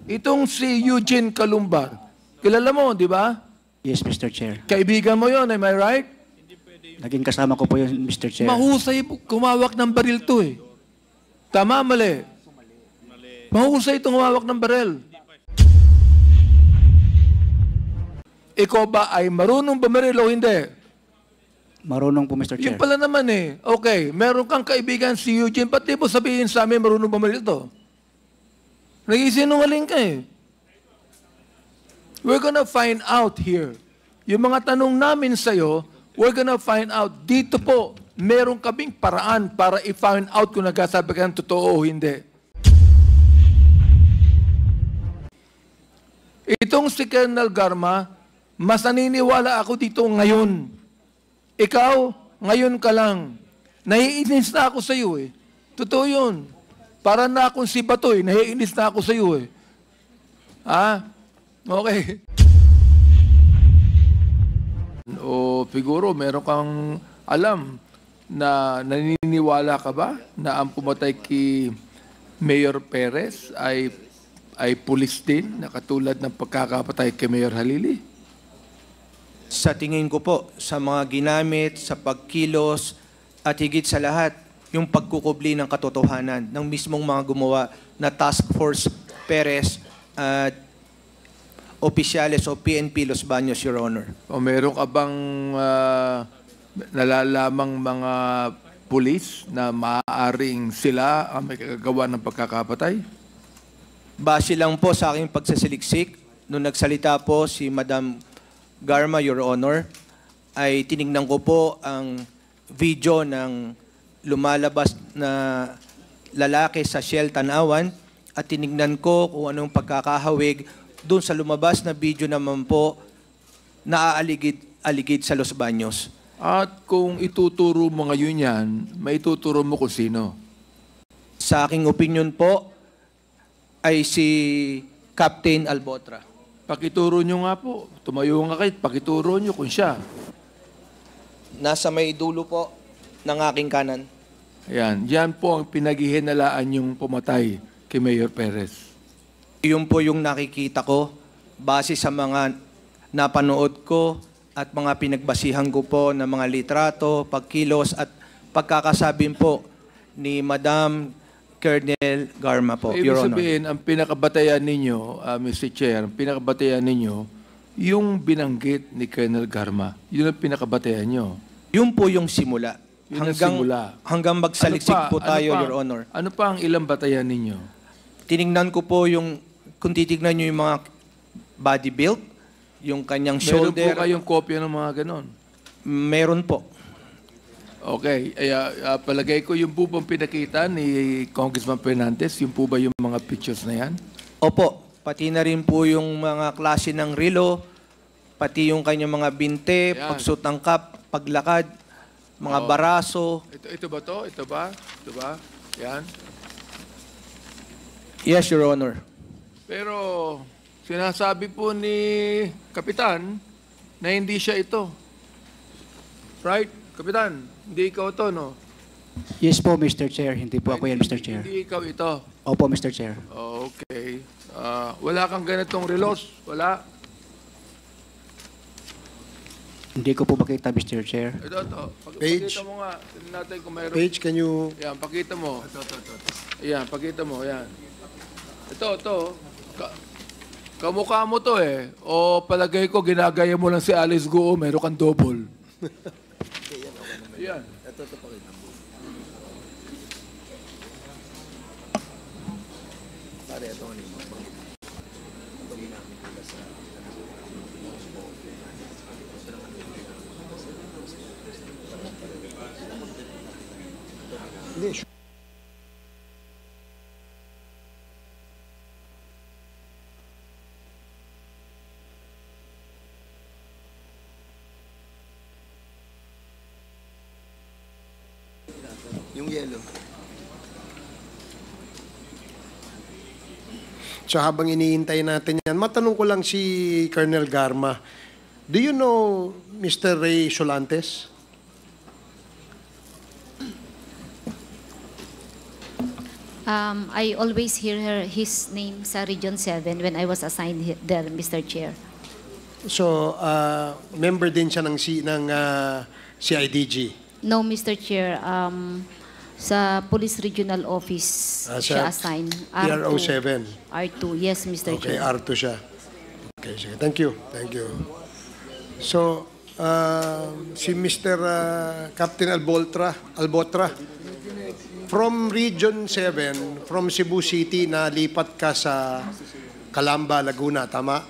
Itong si Eugene Calumbar, kilala mo, di ba? Yes, Mr. Chair. Kaibigan mo yon, am I right? Naging kasama ko po yun, Mr. Chair. Mahusay kumawak ng baril to eh. Tama, mali. Mahusay itong humawak ng baril. Ikaw ba ay marunong bumaril o hindi? Marunong po, Mr. Chair. Yung pala naman eh. Okay, meron kang kaibigan si Eugene, pati mo sabihin sa amin marunong bumaril to? Nag-isinungaling ka eh. We're gonna find out here. Yung mga tanong namin sa'yo, we're gonna find out. Dito po, meron kaming paraan para i-find out kung nagsasabi ka ng totoo o hindi. Itong si Colonel Garma, mas naniniwala ako dito ngayon. Ikaw, ngayon ka lang. Naiinis na ako sa iyo eh. Totoo yun. Para na akong si Batoy, naiinis na ako sa iyo eh. Ha? Okay. O siguro meron kang alam na naniniwala ka ba na ang pumatay kay Mayor Perez ay pulis din na katulad ng pagkakapatay kay Mayor Halili? Sa tingin ko po, sa mga ginamit, sa pagkilos, at higit sa lahat, yung pagkukubli ng katotohanan ng mismong mga gumawa na Task Force Perez at opisyales o PNP Los Baños, Your Honor. O meron ka bang nalalamang mga pulis na maaaring sila ang may kagagawa ng pagkakapatay? Base lang po sa aking pagsasaliksik, nung nagsalita po si Madam Garma, Your Honor, ay tinignan ko po ang video ng lumalabas na lalaki sa Shell Tanawan at tinignan ko kung anong pagkakahawig doon sa lumabas na video naman po na aligid sa Los Baños. At kung ituturo mo ngayon yan, may ituturo mo kung sino? Sa aking opinion po ay si Captain Albotra. Pakituro nyo nga po. Tumayo nga kayo, pakituro nyo kung siya. Nasa may dulo po ng aking kanan. Ayan, yan po ang pinaghihinalaan yung pumatay kay Mayor Perez. Iyon po yung nakikita ko base sa mga napanood ko at mga pinagbasihan ko po ng mga litrato, pagkilos at pagkakasabing po ni Madam Colonel Garma po, Your Honor. Ibig sabihin, ang pinakabatayan ninyo, Mr. Chair, ang pinakabatayan ninyo, yung binanggit ni Colonel Garma, yun ang pinakabatayan nyo. Yun po yung simula. Yun ang simula. Hanggang magsaliksik po tayo, Your Honor. Ano pa ang ilang batayan ninyo? Tinignan ko po yung, kung titignan nyo yung mga body build, yung kanyang shoulder. Meron po kayong kopya ng mga ganon? Meron po. Okay. Palagay ko yung po bang pinakita ni Congressman Fernandez, yung po ba yung mga pictures na yan? Opo. Pati na rin po yung mga klase ng relo, pati yung kanyang mga binte, Ayan. pagsuot ng cap, paglakad, mga baraso. Ito ba to? Ito ba? Ito ba? Yan. Yes, Your Honor. Pero sinasabi po ni Kapitan na hindi siya ito. Right? Kapitan, hindi ikaw to, no? Yes po, Mr. Chair. Hindi po ako yan, Mr. Chair. Hindi ikaw ito. Opo, Mr. Chair. Okay. Wala kang ganitong relos? Wala? Hindi ko po makita, Mr. Chair. Ito. Page. Pakita mo nga. Tignan natin kung mayroon. Page, can you... Yan, pakita mo. Yan, pakita mo. Yan. Ito. Kamukha mo to eh. O palagay ko, ginagaya mo lang si Alice Guo, meron kang double. Yan. Ito pakita mo. Pare, ito ano yung Hindi, sure. Yung yellow. So habang iniintay natin yan, matanong ko lang si Colonel Garma. Do you know Mr. Ray Solantes? I always hear his name sa Region 7 when I was assigned there, Mr. Chair. So, member din siya ng CIDG. No, Mr. Chair. Sa Police Regional Office siya assigned. PRO 7. R2, yes, Mr. Okay, Chair. R2 siya. Okay, sige. Thank you. Thank you. So, si Mr. Captain Albotra, from Region 7, from Cebu City, nalipat ka sa Calamba, Laguna, tama?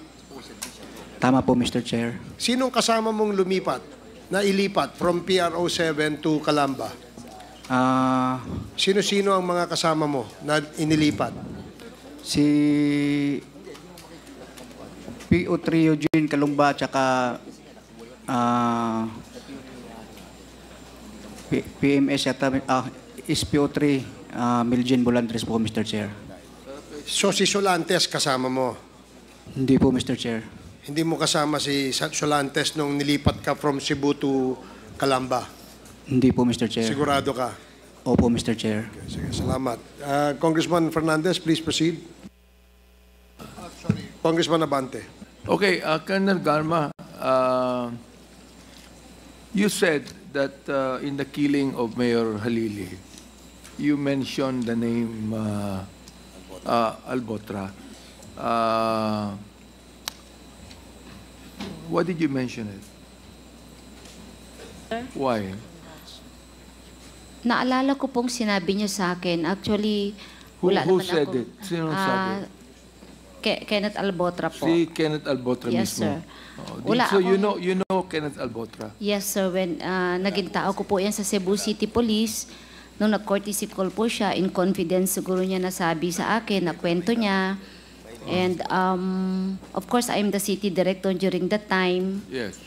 Tama po, Mr. Chair. Sinong kasama mong lumipat, na ilipat from PRO 7 to Calamba? Sino-sino ang mga kasama mo na inilipat? Si PO3 Eugene Kalumba tsaka PMS yata, SPO3 Miljen Bolandres po, Mr. Chair. So si Solantes kasama mo? Hindi po, Mr. Chair. Hindi mo kasama si Solantes nung nilipat ka from Cebu to Calamba? Hindi po, Mr. Chair. Sigurado ka? Opo, Mr. Chair. Okay, sige, salamat. Congressman Fernandez, please proceed. Congressman Abante. Okay, Colonel Garma, you said that in the killing of Mayor Halili, you mentioned the name Albotra. Why did you mention it? Why? Naalala ko pong sinabi niyo sa akin. Actually, Who wala naman said ako. it? Sino sabi? Kenneth Albotra po. Si Kenneth Albotra Yes, mismo. sir. Oh, Wala so you akong- know Kenneth Albotra. Yes, sir. When naging tao ko po yan sa Cebu City Police, nung nag-courtesy call po siya, in confidence siguro niya nasabi sa akin, na kwento niya. And of course, I'm the city director during that time. Yes.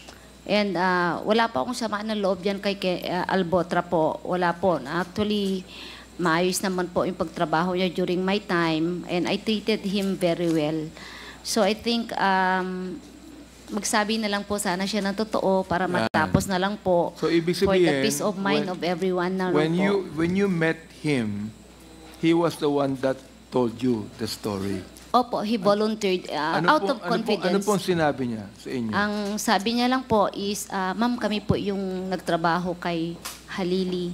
And wala pa akong sama ng loob yan kay Albotra po. Wala po. Actually, maayos naman po yung pagtrabaho niya during my time. And I treated him very well. So I think magsabi na lang po sana siya ng totoo para matapos na lang po. So ibig for the sabihin, peace of mind of everyone na lang po. when you met him, he was the one that told you the story. Opo, he volunteered out of Ano confidence. pong sinabi niya sa inyo? Ang sabi niya lang po is, ma'am, kami po yung nagtrabaho kay Halili.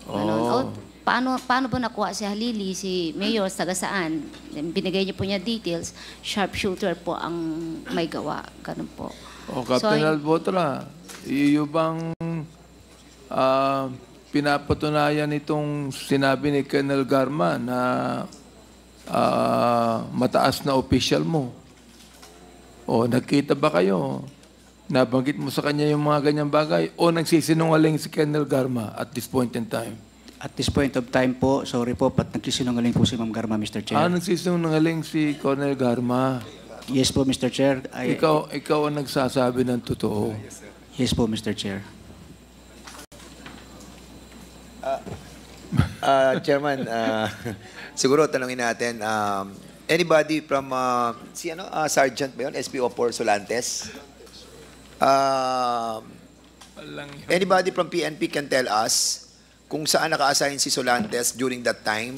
Oh. Paano po nakuha si Halili, si Mayor, taga saan? Binigay niyo po niya details. Sharpshooter po ang may gawa. Ganun po. O, Captain Albotra, iyo bang pinapatunayan itong sinabi ni Colonel Garma na mataas na official mo? O, nagkita ba kayo? Nabanggit mo sa kanya yung mga ganyang bagay? O nagsisinungaling si Colonel Garma at this point in time? At this point of time po, sorry po, nagsisinungaling po si Ma'am Garma, Mr. Chair. Nagsisinungaling si Colonel Garma? Yes po, Mr. Chair. Ikaw ang nagsasabi ng totoo. Yes po, Mr. Chair. Chairman, siguro tanungin natin, anybody from, Sergeant ba yun? SPO4 Solantes? Anybody from PNP can tell us kung saan naka-assign si Solantes during that time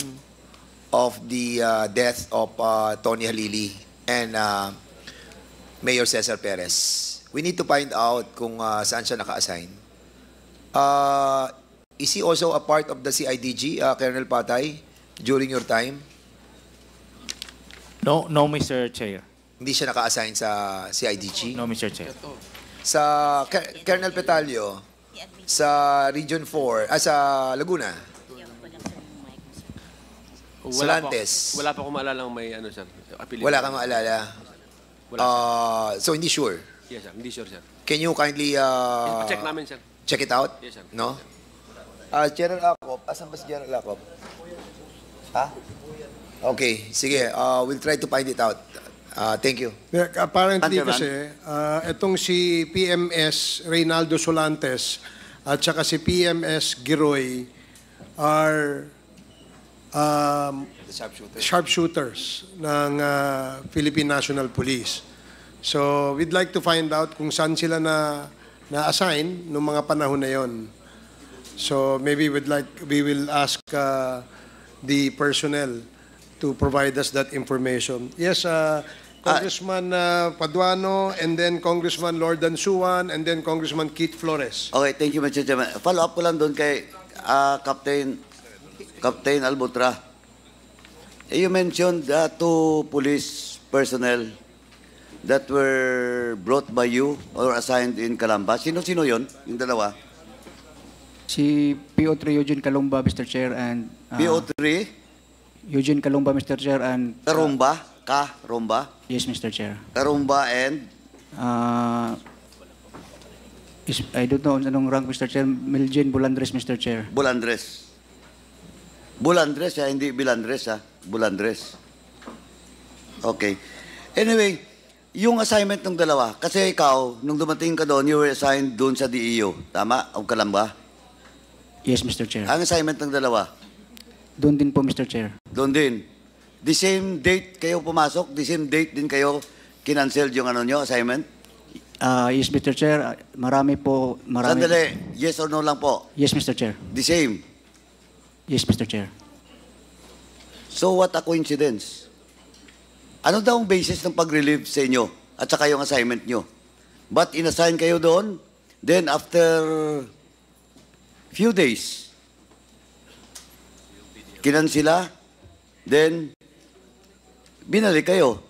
of the death of Tony Halili and Mayor Cesar Perez. We need to find out kung saan siya naka-assign. Is he also a part of the CIDG, Colonel Patay, during your time? No, Mr. Chair. Hindi siya naka-assign sa CIDG? No, Mr. Chair. Sa Colonel Petalio, sa Region 4, sa Laguna? Solantes? Wala pa akong maalala kung may ano, sir. Apelido. Wala kang maalala? Wala, So, hindi sure? Yes, sir. Hindi sure, sir. Can you kindly Check namin, sir. check it out? Yes, sir. No? General Acop, asan ba si General Acop? Ha? Okay, sige. We'll try to find it out. Thank you. Yeah, apparently Chairman. kasi, itong si PMS Reynaldo Solantes at saka si PMS Giroy are The sharpshooter. sharpshooters ng Philippine National Police. So, we'd like to find out kung saan sila na-assign noong mga panahon na yon. So, maybe we will ask the personnel to provide us that information. Yes, Congressman Paduano, and then Congressman Lord Dansuan, and then Congressman Keith Flores. Okay, thank you, Mr. Chairman. Follow up ko lang doon kay Captain Albutra. You mentioned two police personnel that were brought by you or assigned in Calamba. Sino-sino yon? Yung dalawa? Si PO3 Eugene Calumba, Mr. Chair, and... PO3? Eugene Calumba, Mr. Chair, and... Karumba? Karumba? Yes, Mr. Chair. Karumba and? I don't know anong rank, Mr. Chair. Miljen Bulandres, Mr. Chair. Bulandres. Bulandres, hindi Bilandres, Bulandres. Okay. Anyway, yung assignment ng dalawa, kasi ikaw, nung dumating ka doon, you were assigned doon sa DEO. Tama? O Calamba? Yes, Mr. Chair. Ang assignment ng dalawa? Doon din po, Mr. Chair. Doon din. The same date kayo pumasok? The same date din kayo kinancel yung assignment? Yes, Mr. Chair. Marami. Sandali, yes or no lang po? Yes, Mr. Chair. The same? Yes, Mr. Chair. So what a coincidence. Ano daw ang basis ng pag-relieve sa inyo at saka yung assignment nyo? But inassign kayo doon, then after few days, kinansila, then binalik kayo.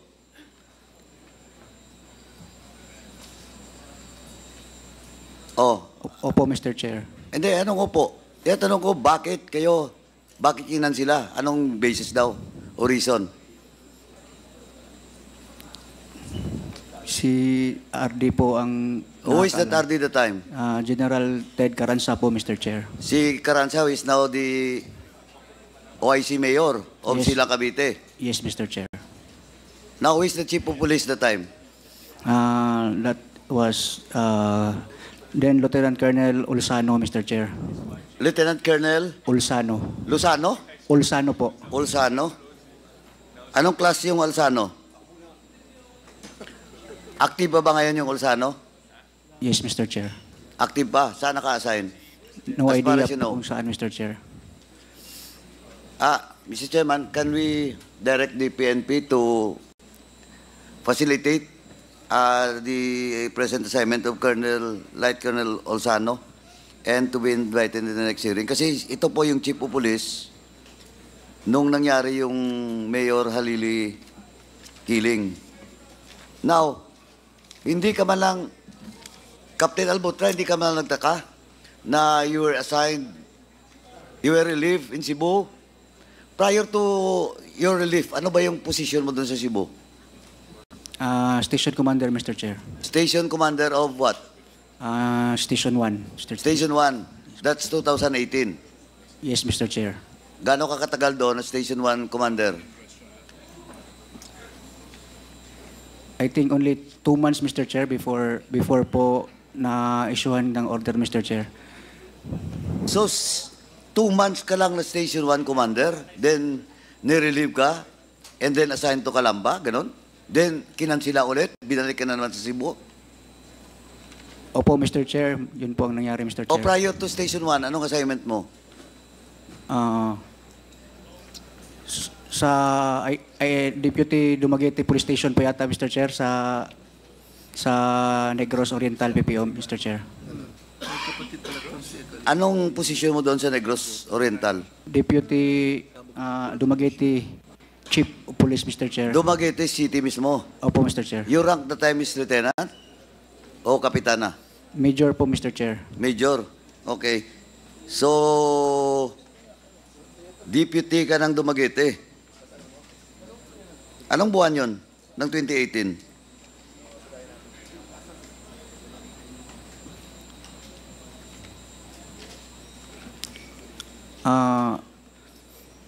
Oh. Opo, Mr. Chair. Hindi, anong opo? Tanong ko, bakit kinansila? Anong basis daw o reason? Si RD po ang... Who is that RD the time? General Ted Carranza po, Mr. Chair. Si Carranza is now the OIC Mayor of Yes. Sila Cavite. Yes, Mr. Chair. Now, who is the Chief of Police the time? That was then Lieutenant Colonel Ulsano, Mr. Chair. Lieutenant Colonel Ulsano. Luzano? Ulsano po. Ulsano? Anong klase yung Ulsano? Active ba ngayon yung Ulsano? Yes, Mr. Chair. Active pa? Saan naka-assign? No As far idea as you po know. kung saan, Mr. Chair. Mr. Chairman, can we direct the PNP to facilitate the present assignment of Light Colonel Ulsano and to be invited in the next hearing? Kasi ito po yung Chief of Police nung nangyari yung Mayor Halili killing. Now, hindi ka man lang, Captain Albutra, hindi ka man lang nagtaka na you were assigned, you were relieved in Cebu. Prior to your relief, ano ba yung position mo doon sa Cebu? Station Commander, Mr. Chair. Station Commander of what? Station 1, Mr. Chair. Station 1. That's 2018. Yes, Mr. Chair. Gaano ka katagal doon na Station 1 Commander? I think only 2 months, Mr. Chair, before po na-issuehan ng order, Mr. Chair. So, 2 months ka lang na Station 1 Commander, then nirelieve ka, and then assigned to Calamba, ganon? Then, kinansila ulit, binalik ka na naman sa Cebu? Opo, Mr. Chair. Yun po ang nangyari, Mr. Chair. O prior to Station 1, anong assignment mo? Sa Deputy Dumaguete Police Station po yata, Mr. Chair, sa Negros Oriental PPO, Mr. Chair. Anong posisyon mo doon sa Negros Oriental? Deputy Dumaguete Chief of Police, Mr. Chair. Dumaguete City mismo. Opo, Mr. Chair. Your rank the time is Lieutenant? O Kapitana? Major po, Mr. Chair. Major. Okay. So, deputy ka ng Dumaguete. Anong buwan yon ng 2018?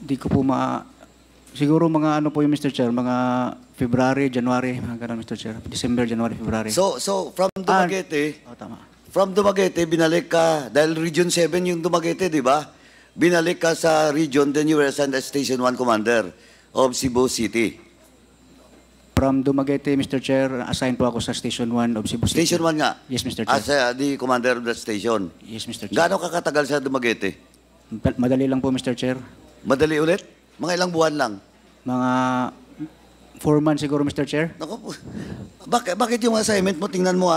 Di ko po siguro mga ano po yung Mr. Chair, mga February, January, mga ganun, Mr. Chair. December, January, February. So from Dumaguete, tama. from Dumaguete, binalik ka, dahil Region 7 yung Dumaguete, di ba? Binalik ka sa region, then you were assigned as Station 1 Commander of Cebu City. From Dumaguete, Mr. Chair, assigned po ako sa Station 1 of Cebu City. Station 1 nga? Yes, Mr. Chair. As the commander of that station. Yes, Mr. Chair. Gaano ka katagal sa Dumaguete? Madali lang po, Mr. Chair. Madali ulit? Mga ilang buwan lang? Mga 4 months siguro, Mr. Chair. Naku po. Bakit yung assignment mo? Tingnan mo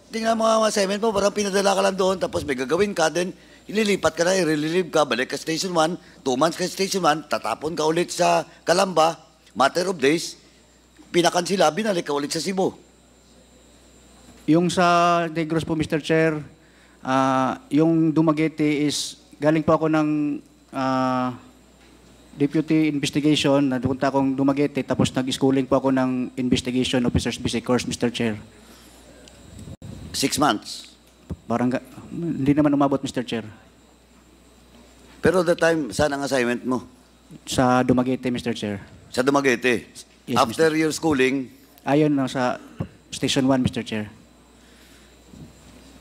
tingnan mo ang assignment mo. Parang pinadala ka lang doon, tapos may gagawin ka, then ililipat ka na, i-relieve ka, balik ka Station 1, 2 months ka Station 1, tatapon ka ulit sa Calamba, matter of days, pinakansila, binalik ka ulit sa Cebu. Yung sa Negros po, Mr. Chair, yung Dumaguete is, galing po ako ng Deputy Investigation, napunta akong Dumaguete, tapos nag-schooling po ako ng Investigation Officers Basic Course, Mr. Chair. 6 months. Parang, hindi naman umabot, Mr. Chair. Pero the time, saan ang assignment mo? Sa Dumaguete, Mr. Chair. Sa Dumaguete. Yes, After your schooling, Ayon sa Station 1, Mr. Chair.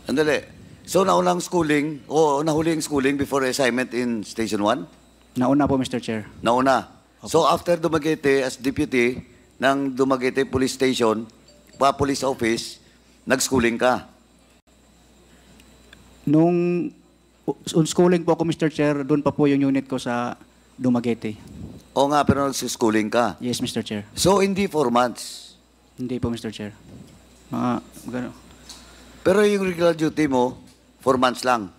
andali. So, naunang schooling, o nahuling schooling before assignment in Station 1? Nauna po, Mr. Chair. Nauna. So, after Dumaguete, as deputy ng Dumaguete Police Station, Police Office, nag-schooling ka. Nung schooling po ako, Mr. Chair, doon pa po yung unit ko sa Dumaguete. O nga, pero nag-schooling ka. Yes, Mr. Chair. So, hindi 4 months. Hindi po, Mr. Chair. Gano. Pero yung regular duty mo, 4 months lang.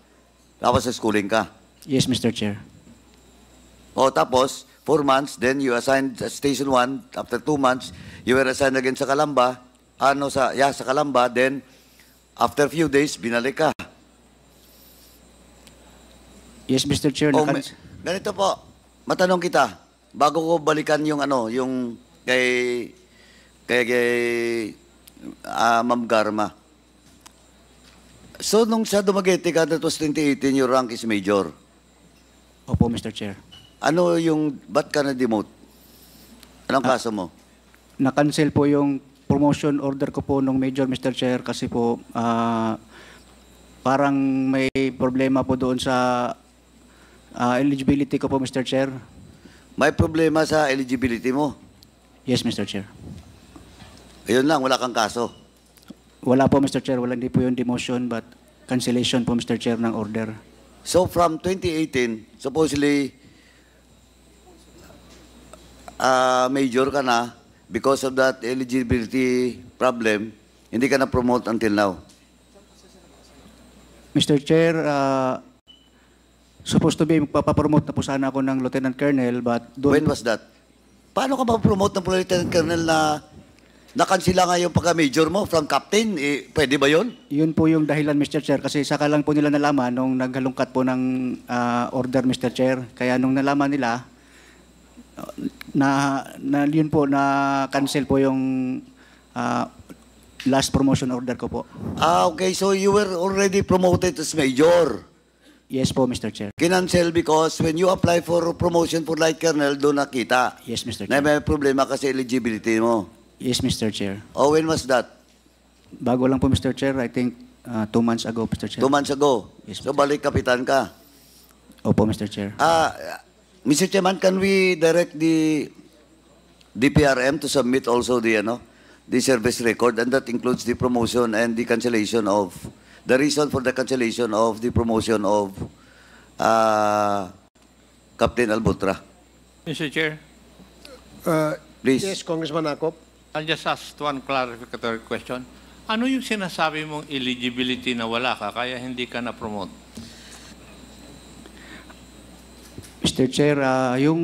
Tapos sa schooling ka. Yes, Mr. Chair. O tapos, 4 months, then you assigned sa Station 1. After 2 months, you were assigned again sa Calamba. Sa Calamba. Then, after few days, binalik ka. Yes, Mr. Chair. Ganito po, matanong kita, bago ko balikan yung yung kay Ma'am Garma. So, nung sa Dumaguete ka, that was 2018, your rank is major. Opo, Mr. Chair. Ba't ka na-demote? Anong kaso mo? Na-cancel po yung promotion order ko po nung major, Mr. Chair, kasi po parang may problema po doon sa eligibility ko po, Mr. Chair. May problema sa eligibility mo? Yes, Mr. Chair. Ayun lang, wala kang kaso. Wala po, Mr. Chair. Hindi po yung demotion, but cancellation po, Mr. Chair, ng order. So from 2018, supposedly, major ka na, because of that eligibility problem, hindi ka na-promote until now. Mr. Chair, supposed to be magpapapromote na po sana ako ng Lieutenant Colonel, but When was that? Paano ka ma-promote ng Lieutenant Colonel na nakansila nga yung pagka-major mo from captain? Pwede ba yun? Yun po yung dahilan, Mr. Chair, kasi saka lang po nila nalaman nung naghalungkat po ng order, Mr. Chair. Kaya nung nalaman nila, yun po, na-cancel po yung last promotion order ko po. Okay. So you were already promoted as major. Yes po, Mr. Chair. Kinancel because when you apply for promotion for Light Colonel, doon nakita Yes, Mr. na Chair. may problema kasi eligibility mo. Yes, Mr. Chair. Oh, when was that? Bago lang po, Mr. Chair. I think 2 months ago, Mr. Chair. 2 months ago. Yes, So balik kapitan ka. Opo, Mr. Chair. Mr. Chairman, can we direct the DPRM to submit also the service record, and that includes the promotion and the cancellation of the reason for the cancellation of the promotion of Captain Albutra. Mr. Chair, Please. Yes, Congressman Akop. I'll just ask one clarificatory question. Ano yung sinasabi mong eligibility na wala ka kaya hindi ka na-promote? Mr. Chair, yung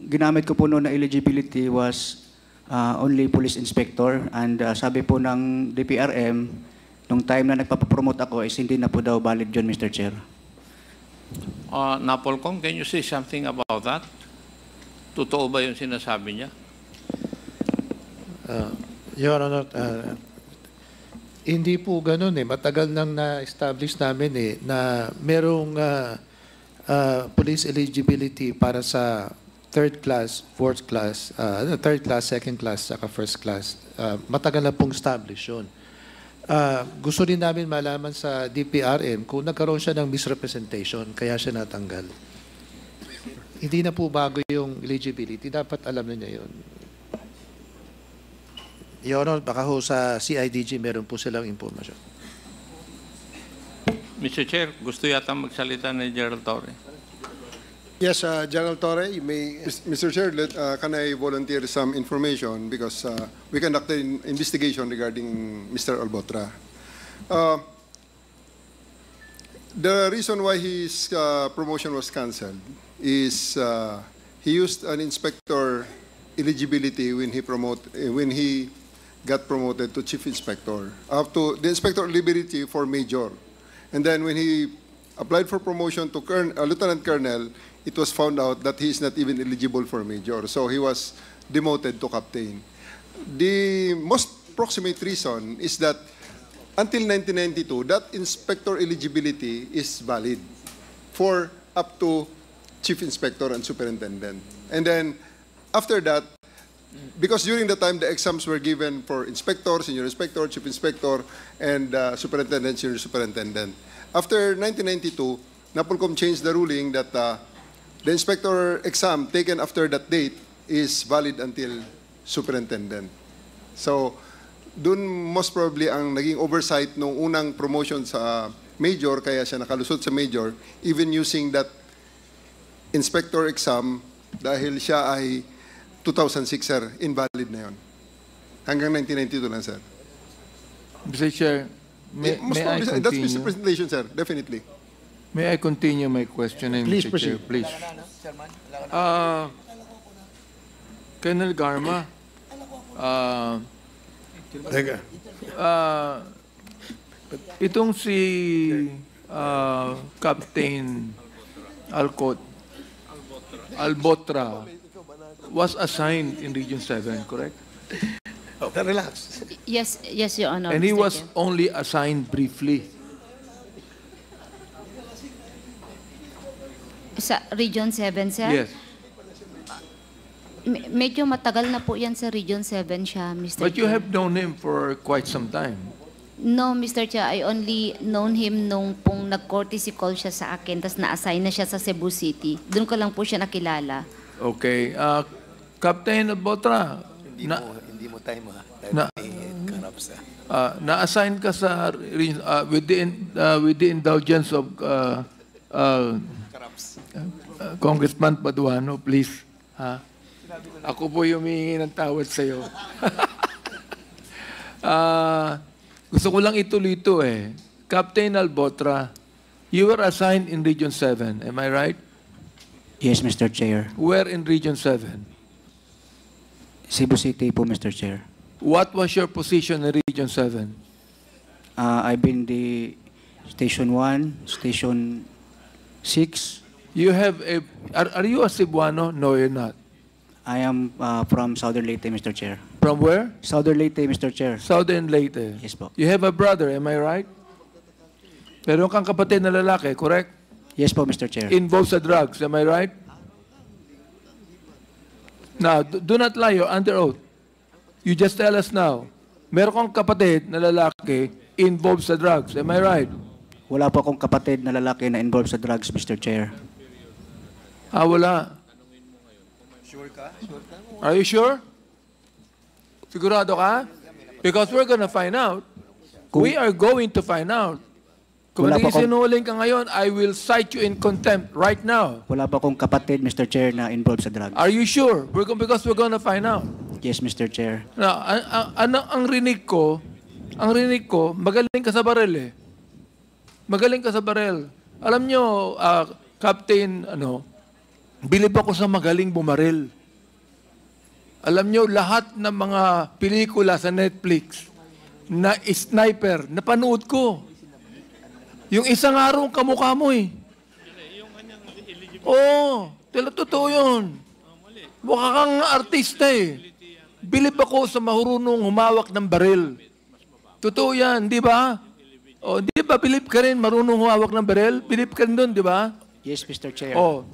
ginamit ko po noon na eligibility was only police inspector, and sabi po ng DPRM, nung time na nagpapapromote ako is hindi na po daw valid yun, Mr. Chair. Napolcom, can you say something about that? Totoo ba yung sinasabi niya? Your Honor, hindi po ganun eh. Matagal nang na-establish namin na merong police eligibility para sa third class, fourth class, third class, second class, saka first class. Matagal na pong establish yun. Gusto rin namin malaman sa DPRM kung nagkaroon siya ng misrepresentation, kaya siya natanggal. Hindi na po bago yung eligibility. Dapat alam na niya yun. Your Honor, baka ho sa CIDG meron po silang impormasyon. Mr. Chair, gusto yata magsalita ni Gerald Torre. Yes, General Torre, you may... Mr. Chair, can I volunteer some information because we conducted an investigation regarding Mr. Albotra. The reason why his promotion was cancelled is he used an inspector eligibility when he got promoted to chief inspector, up to the inspector eligibility for major, and then when he applied for promotion to lieutenant colonel, it was found out that he is not even eligible for major, so he was demoted to captain. The most proximate reason is that until 1992, that inspector eligibility is valid for up to chief inspector and superintendent. And then after that, because during the time the exams were given for inspector, senior inspector, chief inspector, and superintendent, senior superintendent. After 1992, NAPOLCOM changed the ruling that the inspector exam taken after that date is valid until superintendent. So, dun most probably ang naging oversight nung unang promotion sa major, kaya siya nakalusot sa major, even using that inspector exam dahil siya ay 2006, sir, invalid na yun. Hanggang 1992 lang, sir. Mr. Chair, may I continue? That's Mr. Presentation, sir, definitely. May I continue my questioning, Please Mr. Chair, please? Colonel Garma, Teka. itong si Captain Albotra was assigned in Region 7, correct? Relax. Yes, Your Honor. And he Mr. was Chair. only assigned briefly. Sa Region 7, sir? Yes. Medyo matagal na po yan sa Region 7 siya, Mr. But you Chair. have known him for quite some time. No, Mr. Chair, I only known him nung pong nag-courtesy call siya sa akin, tapos na-assign na siya sa Cebu City. Doon ko lang po siya nakilala. Okay. Captain Albotra, Hindi mo time, ha? na-assign ka sa with the indulgence of Congressman Paduano, please. Ha? Ako po yung humihingi ng tawad sa iyo. Gusto ko lang ituloy ito eh. Captain Albotra, you were assigned in Region 7, am I right? Yes, Mr. Chair. Where in Region 7? Cebu City po, Mr. Chair. What was your position in Region 7? I've been the Station 1, Station 6. You have a... Are you a Cebuano? No, you're not. I am from Southern Leyte, Mr. Chair. From where? Southern Leyte, Mr. Chair. Southern Leyte. Yes po. You have a brother, am I right? Meron kang kapatid na lalaki, correct? Yes po, Mr. Chair. Involved sa drugs, am I right? Now, do not lie, you're under oath. You just tell us now. Meron kang kapatid na lalaki involved sa drugs, am I right? Wala po akong kapatid na lalaki na involved sa drugs, Mr. Chair. Wala. Are you sure? Sigurado ka? Because we're gonna find out. We are going to find out. Kung Wala pa akong- sinungaling ka ngayon, I will cite you in contempt right now. Wala pa akong kapatid, Mr. Chair, na involved sa drugs. Are you sure? Because we're gonna find out. Yes, Mr. Chair. Now, ang rinig ko, magaling ka sa baril eh. Magaling ka sa baril. Alam nyo, Captain, bilib ako sa magaling bumaril. Alam nyo, lahat ng mga pelikula sa Netflix na sniper, napanood ko. Yung isang araw kamukha mo eh. Oo, totoo yun. Mukha kang artista eh. Bilib ako sa marunong humawak ng baril. Totoo yan, di ba? O, di ba bilib ka rin marunong humawak ng baril? Bilib ka rin doon, di ba? Yes, Mr. Chair. Oh,